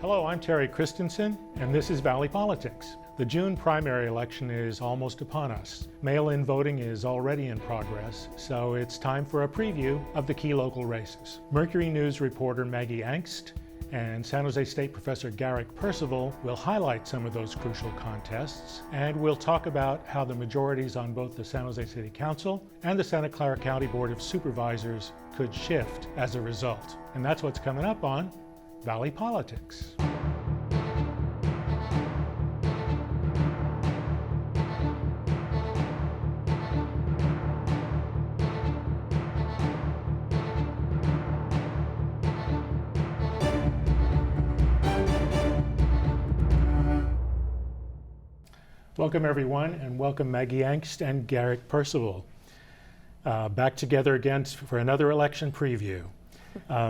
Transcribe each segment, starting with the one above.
Hello, I'm Terry Christensen, and this is Valley Politics. The June primary election is almost upon us. Mail-in voting is already in progress, so it's time for a preview of the key local races. Mercury News reporter Maggie Angst and San Jose State professor Garrick Percival will highlight some of those crucial contests, and we'll talk about how the majorities on both the San Jose City Council and the Santa Clara County Board of Supervisors could shift as a result. And that's what's coming up on Valley Politics. Welcome everyone, and welcome Maggie Angst and Garrick Percival. Back together again for another election preview.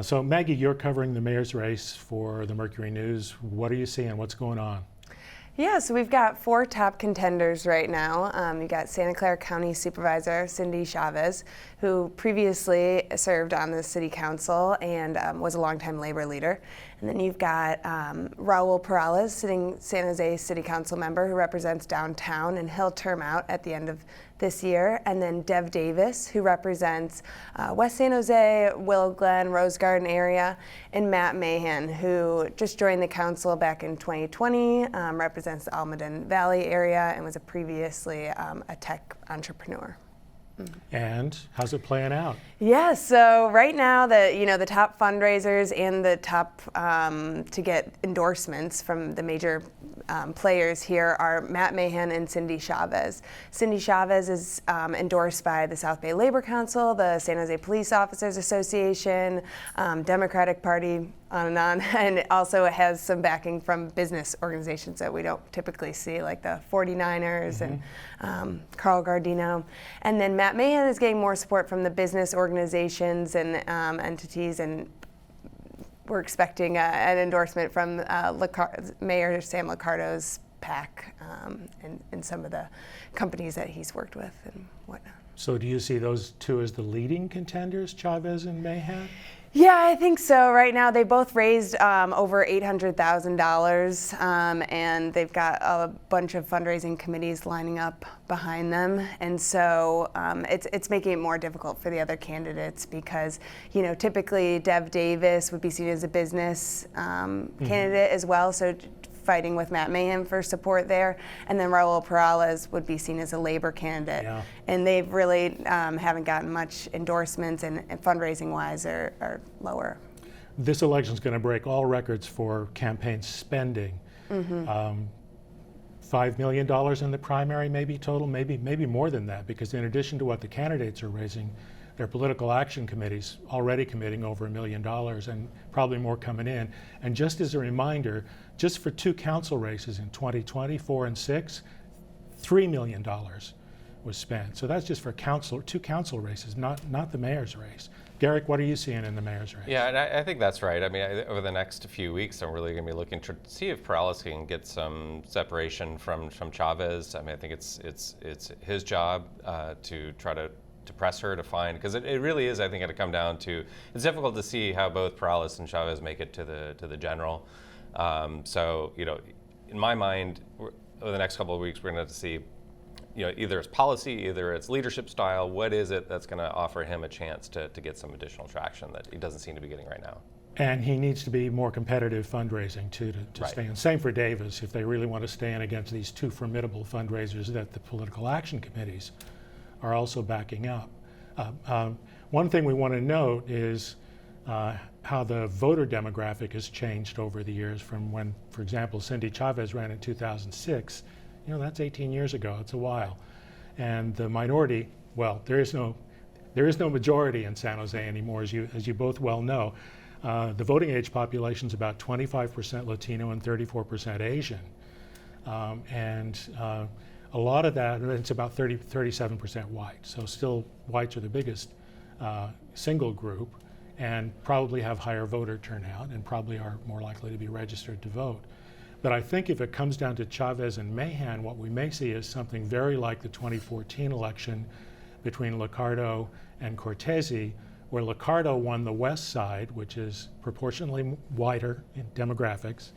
So Maggie, you're covering the mayor's race for the Mercury News. What are you seeing? What's going on? Yeah, so we've got four top contenders right now. You got Santa Clara County Supervisor Cindy Chavez, who previously served on the city council and was a longtime labor leader. And then you've got Raul Peralez, sitting San Jose City Council member who represents downtown, and he'll term out at the end of this year. And then Dev Davis, who represents West San Jose, Willow Glen, Rose Garden area, and Matt Mahan, who just joined the council back in 2020, represents the Almaden Valley area, and was previously a tech entrepreneur. And how's it playing out? Yeah, so right now the top fundraisers and the top to get endorsements from the major players here are Matt Mahan and Cindy Chavez. Cindy Chavez is endorsed by the South Bay Labor Council, the San Jose Police Officers Association, Democratic Party, on, and it also has some backing from business organizations that we don't typically see, like the 49ers and Carl Gardino. And then Matt Mahan is getting more support from the business organizations and entities, and we're expecting an endorsement from Mayor Sam Liccardo's PAC and some of the companies that he's worked with and whatnot. So do you see those two as the leading contenders, Chavez and Mahan? Yeah, I think so. Right now, they both raised over $800,000, and they've got a bunch of fundraising committees lining up behind them, and so it's making it more difficult for the other candidates because, typically Dev Davis would be seen as a business candidate as well, so fighting with Matt Mahan for support there, and then Raul Peralez would be seen as a labor candidate. Yeah. And they've really haven't gotten much endorsements, and fundraising-wise are lower. This election is going to break all records for campaign spending. $5 million in the primary, maybe total, maybe more than that, because in addition to what the candidates are raising, their political action committees already committing over $1 million and probably more coming in. And just as a reminder, just for two council races in 2020, 4 and 6, $3 million was spent. So that's just for two council races, not the mayor's race. Garrick, what are you seeing in the mayor's race? Yeah, and I think that's right. I mean, over the next few weeks, I'm really going to be looking to see if Peralez can get some separation from Chavez. I mean, I think it's his job to try to press her to find, because it really is, I think, going to come down to, it's difficult to see how both Peralez and Chavez make it to the general. So, in my mind, over the next couple of weeks, we're going to have to see, either it's policy, either it's leadership style. What is it that's going to offer him a chance to get some additional traction that he doesn't seem to be getting right now? And he needs to be more competitive fundraising too to right. stay in. Same for Davis, if they really want to stay in against these two formidable fundraisers that the political action committees are also backing up. One thing we want to note is how the voter demographic has changed over the years from when, for example, Cindy Chavez ran in 2006. That's 18 years ago. It's a while. And the minority, well, there is no majority in San Jose anymore, as you both well know. The voting age population is about 25% Latino and 34% Asian. A lot of that, it's about 37% white. So still whites are the biggest single group and probably have higher voter turnout and probably are more likely to be registered to vote. But I think if it comes down to Chavez and Mahan, what we may see is something very like the 2014 election between Liccardo and Cortese, where Liccardo won the west side, which is proportionally wider in demographics,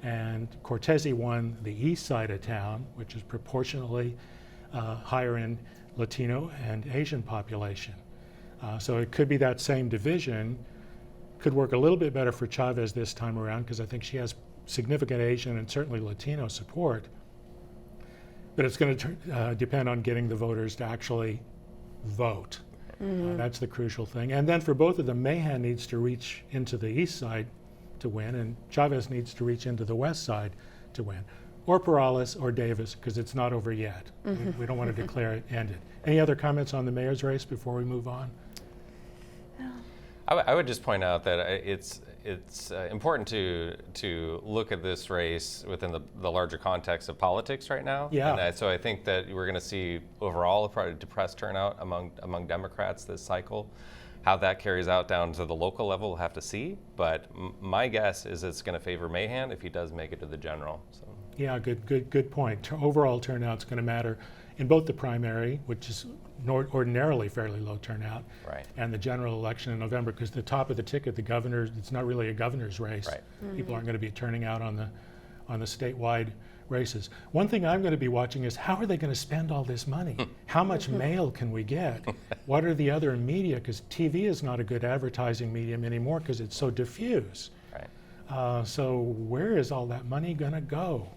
and Cortese won the east side of town, which is proportionally higher in Latino and Asian population. So it could be that same division, could work a little bit better for Chavez this time around, because I think she has significant Asian and certainly Latino support. But it's going to depend on getting the voters to actually vote. That's the crucial thing. And then for both of them, Mahan needs to reach into the east side to win, and Chavez needs to reach into the west side to win. Or Perales or Davis, because it's not over yet. We don't want to declare it ended. Any other comments on the mayor's race before we move on? I would just point out that it's important to look at this race within the larger context of politics right now. Yeah. And so I think that we're going to see overall a probably depressed turnout among Democrats this cycle. How that carries out down to the local level, we'll have to see. But my guess is it's going to favor Mahan if he does make it to the general. So. Yeah, good point. Overall turnout's going to matter in both the primary, which is ordinarily fairly low turnout, Right. and the general election in November, because the top of the ticket, the governor, it's not really a governor's race. Right. People aren't going to be turning out on the statewide races. One thing I'm going to be watching is how are they going to spend all this money? How much mail can we get? What are the other media? Because TV is not a good advertising medium anymore because it's so diffuse. Right. So where is all that money going to go?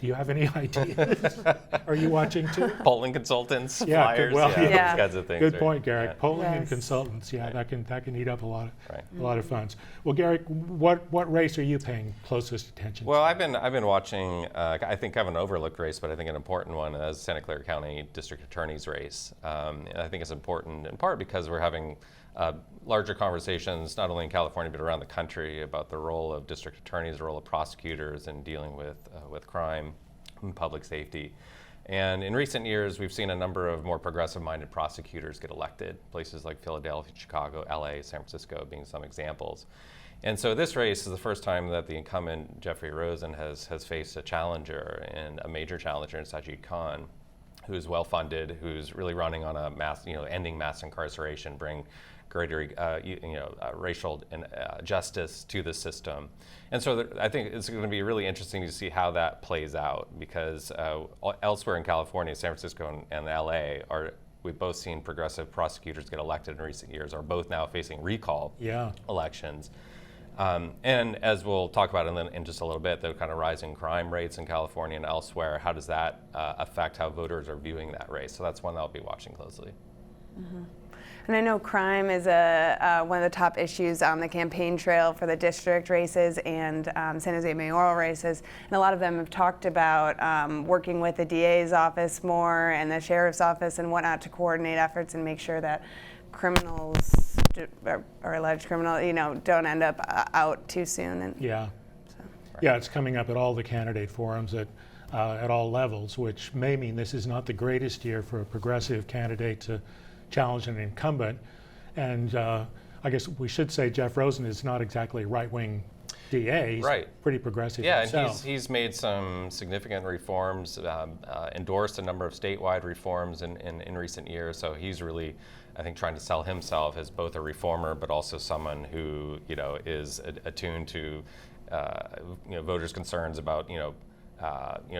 Do you have any ideas? Are you watching too? Polling consultants, Yeah, flyers, well, yeah. those kinds of things. Good right? point, Garrick. Yeah. Polling and Yes. consultants, yeah, Right. that can eat up a lot Right. of funds. Well, Garrick, what race are you paying closest attention Well, to? I've been watching. I think kind of an overlooked race, but I think an important one is Santa Clara County District Attorney's race. And I think it's important in part because we're having larger conversations not only in California but around the country about the role of district attorneys, the role of prosecutors in dealing with crime and public safety. And in recent years, we've seen a number of more progressive-minded prosecutors get elected, places like Philadelphia, Chicago, LA, San Francisco being some examples. And so this race is the first time that the incumbent Jeffrey Rosen has faced a challenger, and a major challenger in Sajid Khan, who's well-funded, who's really running on a ending mass incarceration, bring greater racial justice to the system. And so I think it's going to be really interesting to see how that plays out, because elsewhere in California, San Francisco and LA, we've both seen progressive prosecutors get elected in recent years, are both now facing recall elections. And as we'll talk about in just a little bit, the kind of rising crime rates in California and elsewhere, how does that affect how voters are viewing that race? So that's one that I'll be watching closely. Mm-hmm. And I know crime is one of the top issues on the campaign trail for the district races and San Jose mayoral races. And a lot of them have talked about working with the DA's office more and the sheriff's office and whatnot to coordinate efforts and make sure that criminals or alleged criminals, don't end up out too soon. And Yeah. so. Yeah, it's coming up at all the candidate forums at all levels, which may mean this is not the greatest year for a progressive candidate to challenge an incumbent. And I guess we should say Jeff Rosen is not exactly right-wing DA. He's Right. pretty progressive Yeah, himself. and he's made some significant reforms, endorsed a number of statewide reforms in recent years. So he's really, I think, trying to sell himself as both a reformer, but also someone who is attuned to voters' concerns about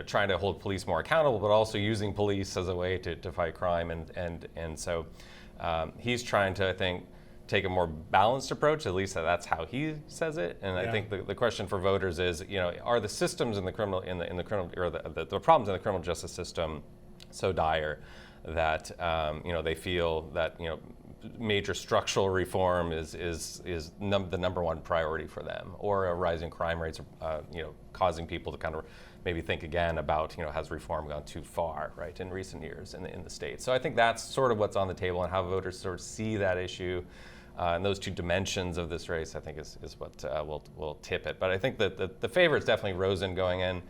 trying to hold police more accountable, but also using police as a way to fight crime. And so he's trying to, I think, take a more balanced approach. At least that's how he says it. And I think the question for voters is, are the systems in the criminal or the problems in the criminal justice system so dire that they feel that major structural reform is the number one priority for them, or a rising crime rates causing people to kind of maybe think again about has reform gone too far, right, in recent years in the state. So I think that's sort of what's on the table, and how voters sort of see that issue. And those two dimensions of this race, I think, is what will tip it. But I think that the favorite is definitely Rosen going in.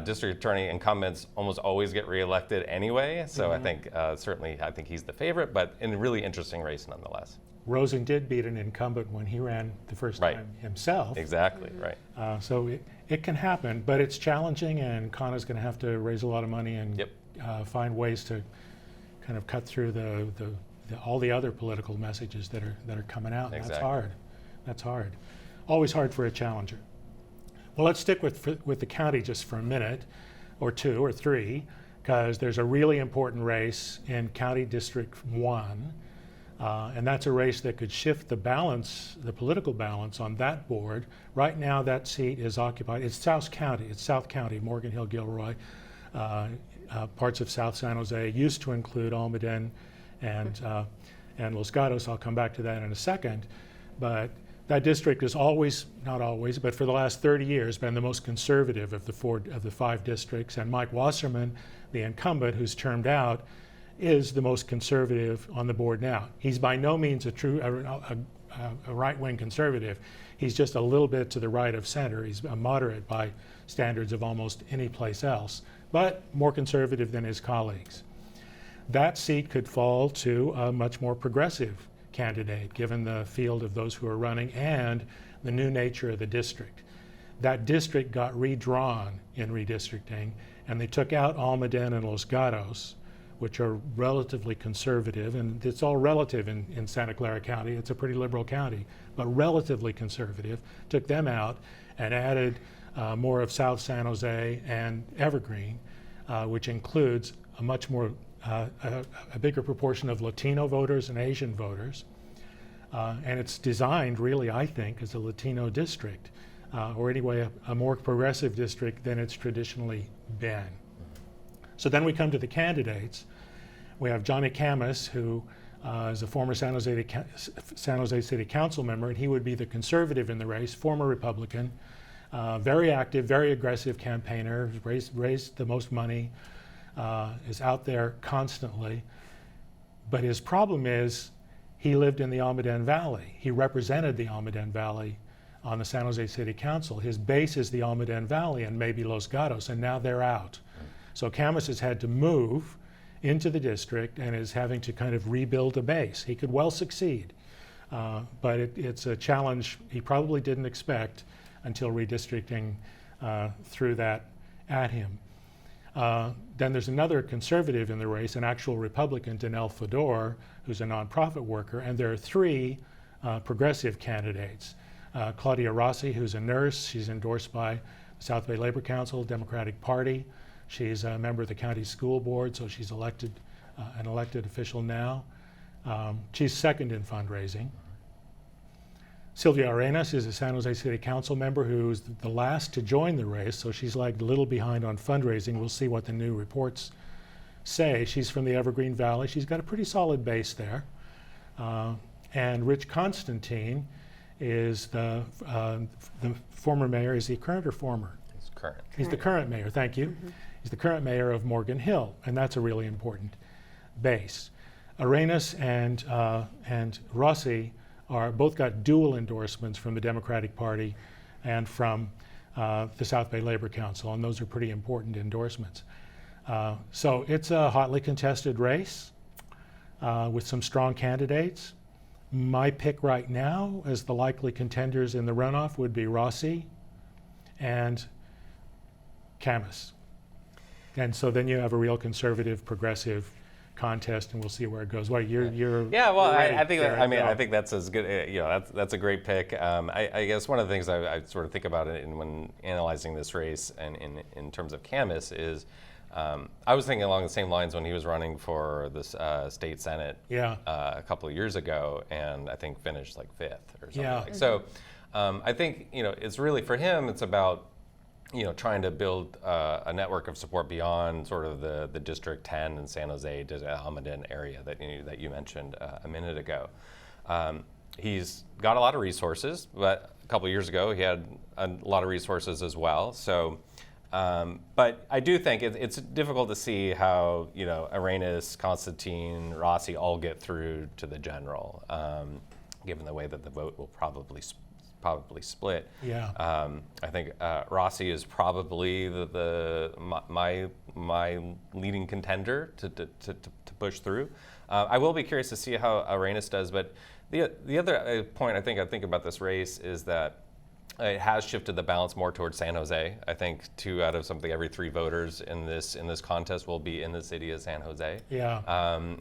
District attorney incumbents almost always get reelected anyway, so I think certainly he's the favorite, but in a really interesting race nonetheless. Rosen did beat an incumbent when he ran the first Right. time himself. Exactly, right. So it can happen, but it's challenging, and Kana's going to have to raise a lot of money and Yep. find ways to kind of cut through the all the other political messages that are coming out. Exactly. That's hard. That's hard. Always hard for a challenger. Well, let's stick with the county just for a minute, or two or three, because there's a really important race in County District 1, and that's a race that could shift the balance, the political balance on that board. Right now, that seat is occupied. It's South County, Morgan Hill, Gilroy, parts of South San Jose, used to include Almaden and Los Gatos. I'll come back to that in a second. But that district has always, not always, but for the last 30 years been the most conservative of the five districts. And Mike Wasserman, the incumbent who's termed out, is the most conservative on the board now. He's by no means a right-wing conservative. He's just a little bit to the right of center. He's a moderate by standards of almost any place else, but more conservative than his colleagues. That seat could fall to a much more progressive candidate, given the field of those who are running and the new nature of the district. That district got redrawn in redistricting, and they took out Almaden and Los Gatos, which are relatively conservative, and it's all relative in Santa Clara County. It's a pretty liberal county, but relatively conservative. Took them out and added more of South San Jose and Evergreen, which includes a much more a bigger proportion of Latino voters and Asian voters. And it's designed really, I think, as a Latino district, or anyway, a more progressive district than it's traditionally been. So then we come to the candidates. We have Johnny Camus, who is a former San Jose City Council member, and he would be the conservative in the race, former Republican, very active, very aggressive campaigner, raised the most money, is out there constantly. But his problem is he lived in the Almaden Valley. He represented the Almaden Valley on the San Jose City Council. His base is the Almaden Valley and maybe Los Gatos, and now they're out. So Camus has had to move into the district and is having to kind of rebuild a base. He could well succeed, but it's a challenge he probably didn't expect until redistricting threw that at him. Then there's another conservative in the race, an actual Republican, Danelle Fedor, who's a nonprofit worker, and there are three progressive candidates. Claudia Rossi, who's a nurse. She's endorsed by the South Bay Labor Council, Democratic Party. She's a member of the county school board, so she's elected, an elected official now. She's second in fundraising. Sylvia Arenas is a San Jose City Council member who's the last to join the race, so she's like a little behind on fundraising. We'll see what the new reports say. She's from the Evergreen Valley. She's got a pretty solid base there. And Rich Constantine is the former mayor. Is he current or former? He's current. He's the current mayor, thank you. Mm-hmm. He's the current mayor of Morgan Hill, and that's a really important base. Arenas and Rossi are both got dual endorsements from the Democratic Party and from the South Bay Labor Council, and those are pretty important endorsements. So it's a hotly contested race with some strong candidates. My pick right now as the likely contenders in the runoff would be Rossi and Camus. And so then you have a real conservative, progressive contest, and we'll see where it goes. Well, you're yeah. Well, ready, I think Garrick, I think that's as good. That's a great pick. I guess one of the things I sort of think about it when analyzing this race and in terms of Camus is, I was thinking along the same lines when he was running for this state senate a couple of years ago, and I think finished like 5th or something. Yeah. Like. So I think it's really for him. It's about trying to build a network of support beyond sort of the District 10 and San Jose, Almaden area that you mentioned a minute ago. He's got a lot of resources, but a couple of years ago he had a lot of resources as well. So, but I do think it's difficult to see how Arenas, Constantine, Rossi all get through to the general, given the way that the vote will probably split. Yeah. I think Rossi is probably my leading contender to push through. I will be curious to see how Arenas does, but the other point I think about this race is that It has shifted the balance more towards San Jose. I think 2 out of something every 3 voters in this contest will be in the city of San Jose. Yeah.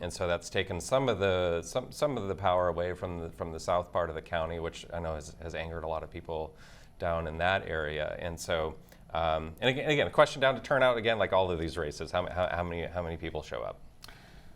And so that's taken some of the power away from the south part of the county, which I know has angered a lot of people down in that area. And so, and again, a question down to turnout again, like all of these races. How many people show up?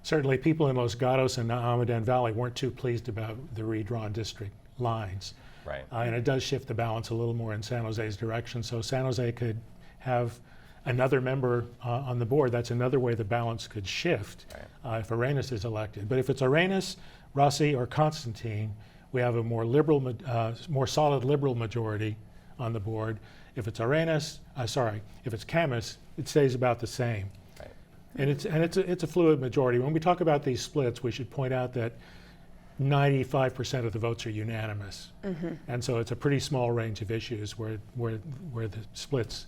Certainly, people in Los Gatos and Almaden Valley weren't too pleased about the redrawn district lines. Right. And it does shift the balance a little more in San Jose's direction. So San Jose could have another member on the board. That's another way the balance could shift if Arenas is elected. But if it's Arenas, Rossi, or Constantine, we have a more liberal, more solid liberal majority on the board. If it's Arenas, if it's Camus, it stays about the same. Right. And it's a fluid majority. When we talk about these splits, we should point out that 95% of the votes are unanimous, and so it's a pretty small range of issues where the splits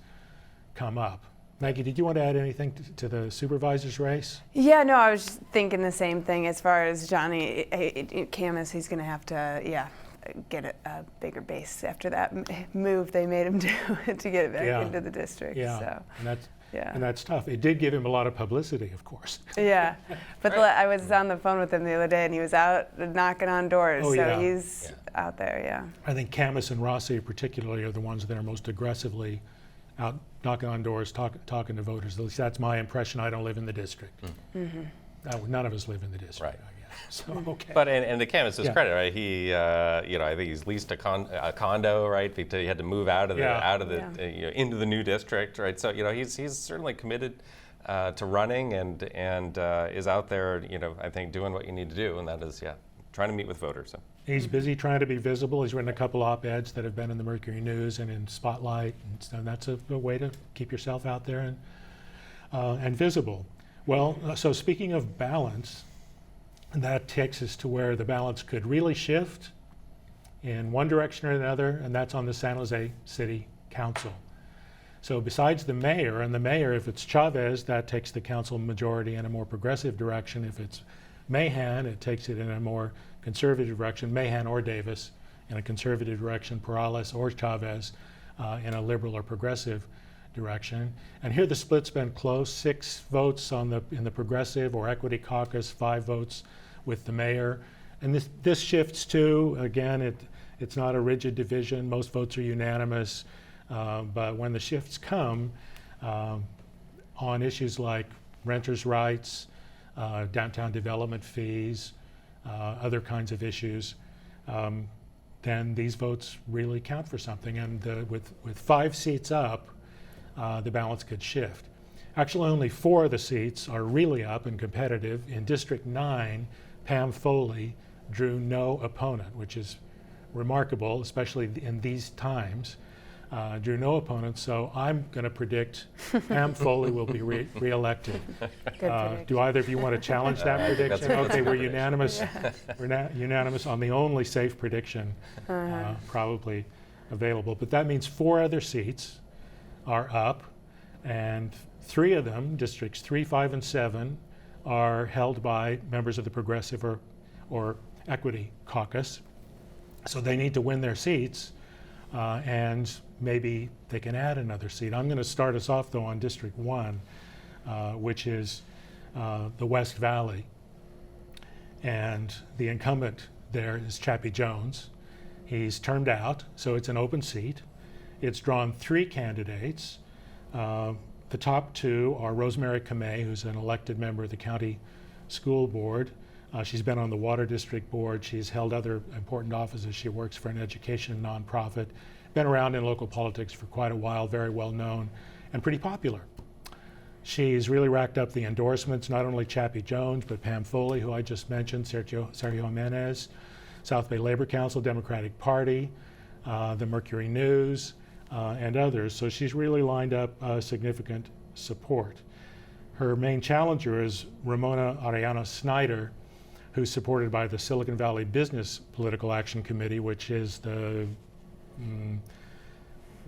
come up. Maggie, did you want to add anything to the supervisor's race? Yeah, no, I was just thinking the same thing as far as Johnny Camus. He's going to have to, get a bigger base after that move they made him do to get it back into the district. Yeah, so. and that's tough. It did give him a lot of publicity, of course. Yeah, but I was on the phone with him the other day, and he was out knocking on doors. He's out there. Yeah. I think Camus and Rossi particularly are the ones that are most aggressively out knocking on doors, talking to voters. At least that's my impression. I don't live in the district. None of us live in the district. Right. So, okay. But and to Camus's credit, right? He, I think he's leased a condo, right? He had to move out of the into the new district, right? So he's certainly committed to running and is out there, I think doing what you need to do, and that is trying to meet with voters. So. He's busy trying to be visible. He's written a couple op-eds that have been in the Mercury News and in Spotlight, and that's a way to keep yourself out there and visible. Well, so speaking of balance. That takes us to where the balance could really shift in one direction or another, and that's on the San Jose City Council. So besides the mayor, if it's Chavez, that takes the council majority in a more progressive direction. If it's Mahan, it takes it in a more conservative direction. Mahan or Davis in a conservative direction, Perales or Chavez in a liberal or progressive direction. And here the split's been close, 6 votes in the progressive or equity caucus, 5 votes with the mayor. And this shifts too. Again, it's not a rigid division. Most votes are unanimous. But when the shifts come on issues like renters' rights, downtown development fees, other kinds of issues, then these votes really count for something. And with 5 seats up, the balance could shift. Actually, only 4 of the seats are really up and competitive. In District 9, Pam Foley drew no opponent, which is remarkable, especially in these times. Drew no opponent, so I'm going to predict Pam Foley will be re-elected. Do either of you want to challenge that prediction? Okay, we're unanimous. We're unanimous on the only safe prediction probably available. But that means 4 other seats are up, and 3 of them, districts 3, 5, and 7, are held by members of the Progressive or Equity Caucus. So they need to win their seats, and maybe they can add another seat. I'm going to start us off, though, on District 1, which is the West Valley. And the incumbent there is Chappie Jones. He's termed out, so it's an open seat. It's drawn 3 candidates. The top 2 are Rosemary Camus, who's an elected member of the county school board. She's been on the water district board. She's held other important offices. She works for an education nonprofit. Been around in local politics for quite a while, very well known, and pretty popular. She's really racked up the endorsements, not only Chappie Jones, but Pam Foley, who I just mentioned, Sergio Jimenez, South Bay Labor Council, Democratic Party, the Mercury News, and others. So she's really lined up significant support. Her main challenger is Ramona Arellano Snyder, who's supported by the Silicon Valley Business Political Action Committee, which is the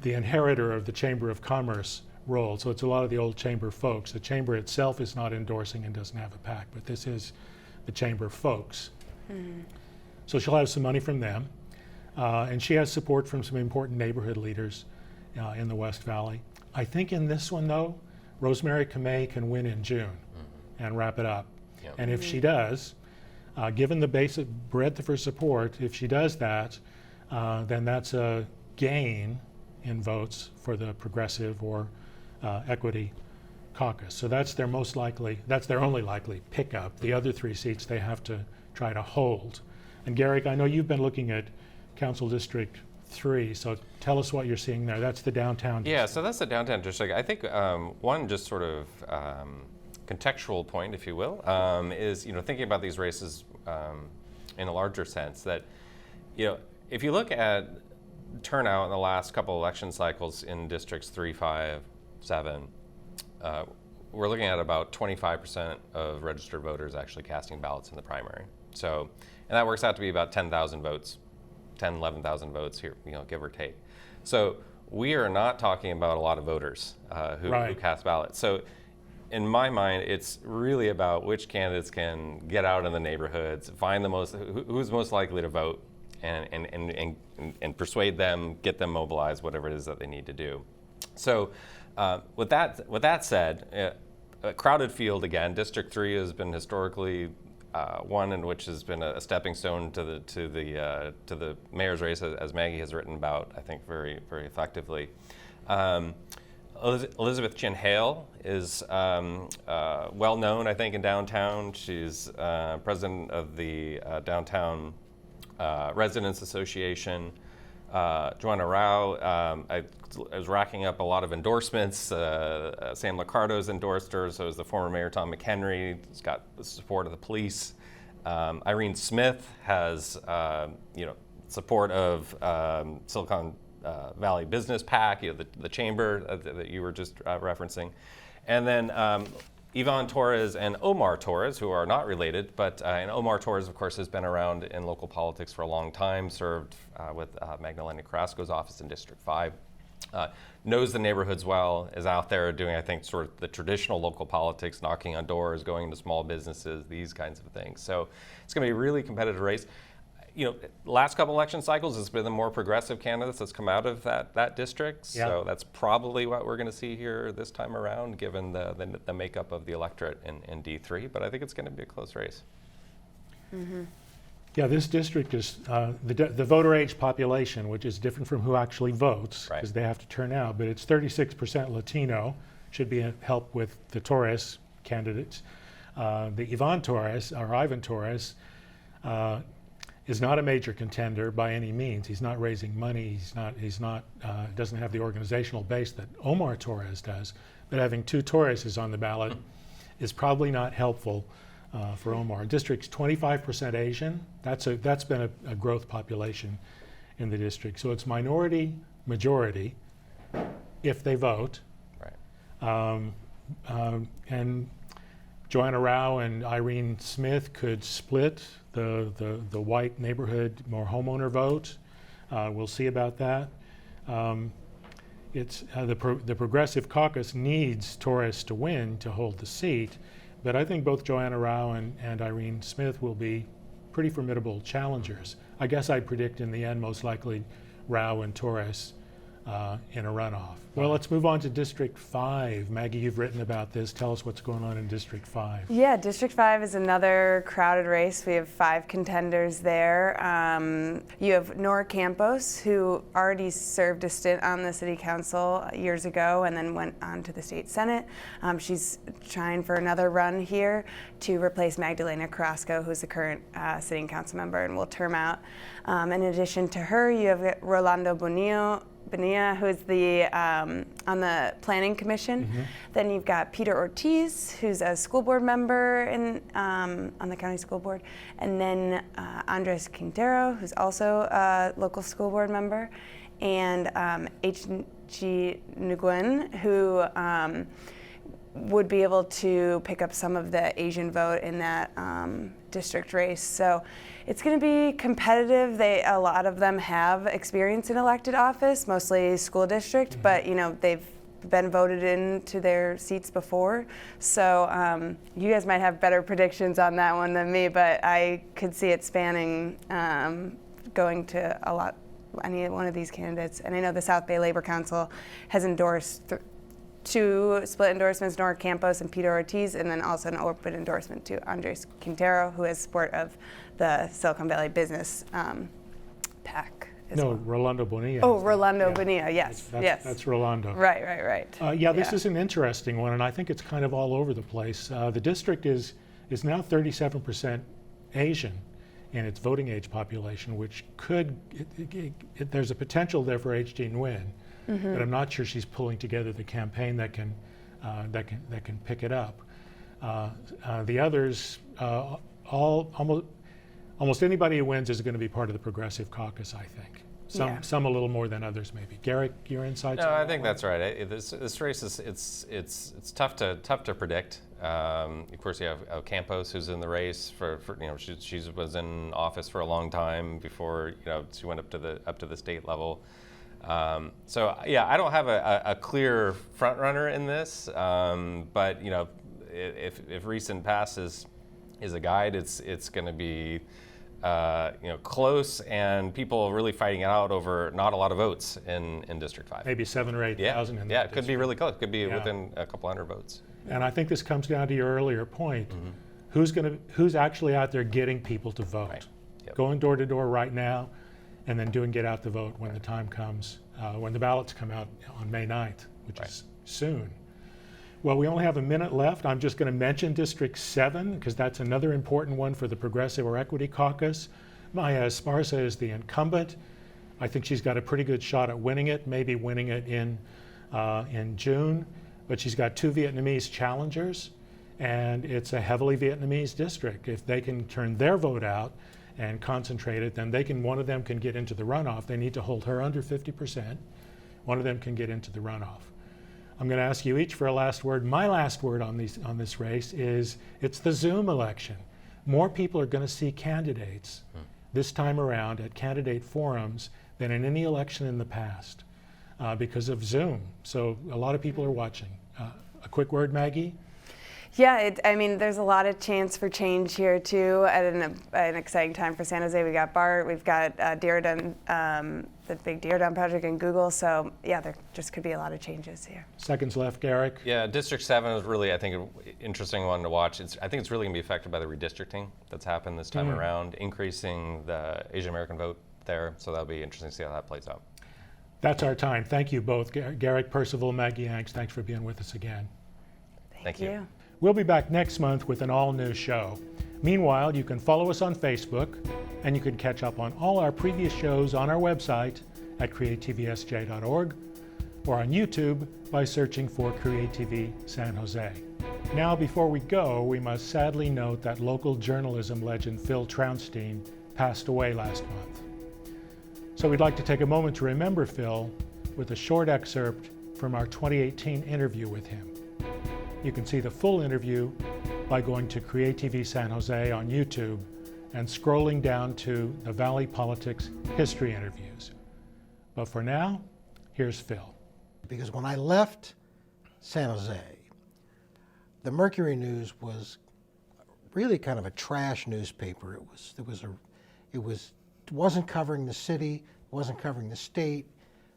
inheritor of the Chamber of Commerce role. So it's a lot of the old chamber folks. The chamber itself is not endorsing and doesn't have a PAC, but this is the chamber folks. So she'll have some money from them. And she has support from some important neighborhood leaders in the West Valley. I think in this one, though, Rosemary Camus can win in June and wrap it up. Yep. And if she does, given the basic breadth of her support, if she does that, then that's a gain in votes for the Progressive or Equity caucus. So that's their only likely pickup. The other 3 seats they have to try to hold. And Garrick, I know you've been looking at Council District 3, so tell us what you're seeing there. That's the downtown district. Yeah, so that's the downtown district. I think one just sort of contextual point, if you will, is thinking about these races in a larger sense. That if you look at turnout in the last couple election cycles in districts 3, 5, 7, we're looking at about 25% of registered voters actually casting ballots in the primary. So, and that works out to be about 10,000 votes. 10, 11,000 votes here, give or take. So we are not talking about a lot of voters who cast ballots. So in my mind, it's really about which candidates can get out in the neighborhoods, find the who's most likely to vote, and persuade them, get them mobilized, whatever it is that they need to do. So with that said, a crowded field again. District 3 has been historically one in which has been a stepping stone to the mayor's race, as Maggie has written about, I think, very, very effectively. Elizabeth Chin Hale is well known, I think, in downtown. She's president of the Downtown Residents Association. Joanna Rao, I was racking up a lot of endorsements. Sam Liccardo's endorsed her, so is the former mayor Tom McHenry. He's got the support of the police. Irene Smith has support of Silicon Valley Business PAC, the chamber that you were just referencing. And then Yvonne Torres and Omar Torres, who are not related, but and Omar Torres, of course, has been around in local politics for a long time, served with Magdalena Carrasco's office in District 5, knows the neighborhoods well, is out there doing, I think, sort of the traditional local politics, knocking on doors, going into small businesses, these kinds of things. So it's going to be a really competitive race. Last couple election cycles, it's been the more progressive candidates that's come out of that district. Yeah. So that's probably what we're going to see here this time around, given the makeup of the electorate in D3. But I think it's going to be a close race. Mm-hmm. Yeah, this district is the voter age population, which is different from who actually votes, because they have to turn out, but it's 36% Latino, should be a help with the Torres candidates. The Ivan Torres, or Ivan Torres, is not a major contender by any means. He's not raising money. He's not doesn't have the organizational base that Omar Torres does. But having 2 Torreses on the ballot is probably not helpful for Omar. District's 25% Asian. That's been a growth population in the district. So it's minority majority if they vote. Right. And Joanna Rao and Irene Smith could split the white neighborhood, more homeowner vote. We'll see about that. It's the Progressive Caucus needs Torres to win to hold the seat, but I think both Joanna Rao and Irene Smith will be pretty formidable challengers. I guess I'd predict in the end most likely Rao and Torres in a runoff. Well, let's move on to District 5. Maggie, you've written about this. Tell us what's going on in District 5. Yeah, District 5 is another crowded race. We have 5 contenders there. You have Nora Campos, who already served a stint on the city council years ago and then went on to the state senate. She's trying for another run here to replace Magdalena Carrasco, who's the current sitting council member and will term out. In addition to her, you have Rolando Bonilla, who's on the Planning Commission. Mm-hmm. Then you've got Peter Ortiz, who's a school board member on the county school board. And then Andres Quintero, who's also a local school board member. And H.G. Nguyen, who would be able to pick up some of the Asian vote in that district race. So it's going to be competitive. A lot of them have experience in elected office, mostly school district, but they've been voted into their seats before. So you guys might have better predictions on that one than me, but I could see it spanning going to a lot any one of these candidates. And I know the South Bay Labor Council has endorsed 2 split endorsements, Nora Campos and Peter Ortiz, and then also an open endorsement to Andres Quintero, who has support of the Silicon Valley Business PAC. No, Rolando Bonilla. Oh, Rolando Bonilla, yes, yes. That's Rolando. Right. Yeah, this is an interesting one, and I think it's kind of all over the place. The district is now 37% Asian in its voting age population, which could, there's a potential there for HG Nguyen, but I'm not sure she's pulling together the campaign that can pick it up. The others, almost anybody who wins is going to be part of the Progressive Caucus, I think. Some a little more than others, maybe. Garrick, your insights? No, I think that's right. This race is it's tough to predict. Of course, you have Campos, who's in the race for she was in office for a long time before she went up to the state level. So yeah, I don't have a clear front runner in this, but if recent past is a guide, it's going to be close and people really fighting it out over not a lot of votes in District 5. Maybe 7,000 or 8,000. Yeah, it could be really close. It could be within a couple hundred votes. And I think this comes down to your earlier point. Who's actually out there getting people to vote? Right. Yep. Going door to door right now, and then doing get out the vote when the time comes, when the ballots come out on May 9th, which is soon. Well, we only have a minute left. I'm just going to mention District 7 because that's another important one for the Progressive or Equity Caucus. Maya Esparza is the incumbent. I think she's got a pretty good shot at winning it, maybe winning it in June. But she's got 2 Vietnamese challengers, and it's a heavily Vietnamese district. If they can turn their vote out and concentrate it, then one of them can get into the runoff. They need to hold her under 50%. One of them can get into the runoff. I'm going to ask you each for a last word. My last word on this race is it's the Zoom election. More people are going to see candidates this time around at candidate forums than in any election in the past because of Zoom. So a lot of people are watching. A quick word, Maggie? Yeah, there's a lot of chance for change here too. At an exciting time for San Jose, we got BART, we've got the big Deer Down project in Google. So yeah, there just could be a lot of changes here. Seconds left, Garrick. Yeah, District 7 is really, I think, an interesting one to watch. I think it's really going to be affected by the redistricting that's happened this time around, increasing the Asian American vote there. So that'll be interesting to see how that plays out. That's our time. Thank you both, Garrick Percival, Maggie Angst. Thanks for being with us again. Thank you. We'll be back next month with an all-new show. Meanwhile, you can follow us on Facebook, and you can catch up on all our previous shows on our website at createtvsj.org or on YouTube by searching for CreateTV San Jose. Now, before we go, we must sadly note that local journalism legend Phil Traunstein passed away last month. So we'd like to take a moment to remember Phil with a short excerpt from our 2018 interview with him. You can see the full interview by going to CreateTV San Jose on YouTube and scrolling down to the Valley Politics History interviews. But for now, here's Phil. Because when I left San Jose, the Mercury News was really kind of a trash newspaper. It wasn't covering the city, wasn't covering the state.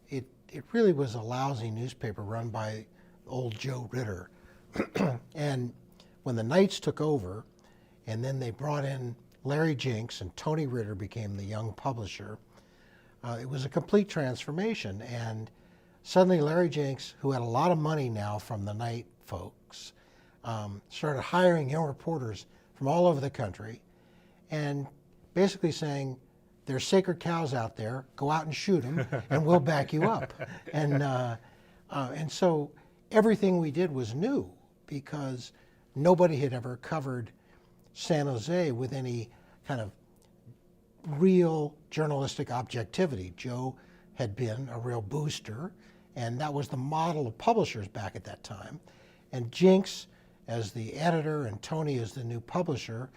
It really was a lousy newspaper run by old Joe Ritter. And when the Knights took over, and then they brought in Larry Jinks and Tony Ritter became the young publisher, it was a complete transformation. And suddenly Larry Jinks, who had a lot of money now from the Knight folks, started hiring young reporters from all over the country and basically saying, there's sacred cows out there, go out and shoot them, and we'll back you up. And so everything we did was new because nobody had ever covered San Jose with any kind of real journalistic objectivity. Joe had been a real booster, and that was the model of publishers back at that time. And Jinx, as the editor, and Tony as the new publisher,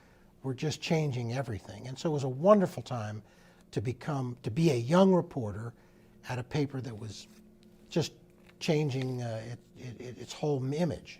were just changing everything. And so it was a wonderful time to be a young reporter at a paper that was just changing its whole image.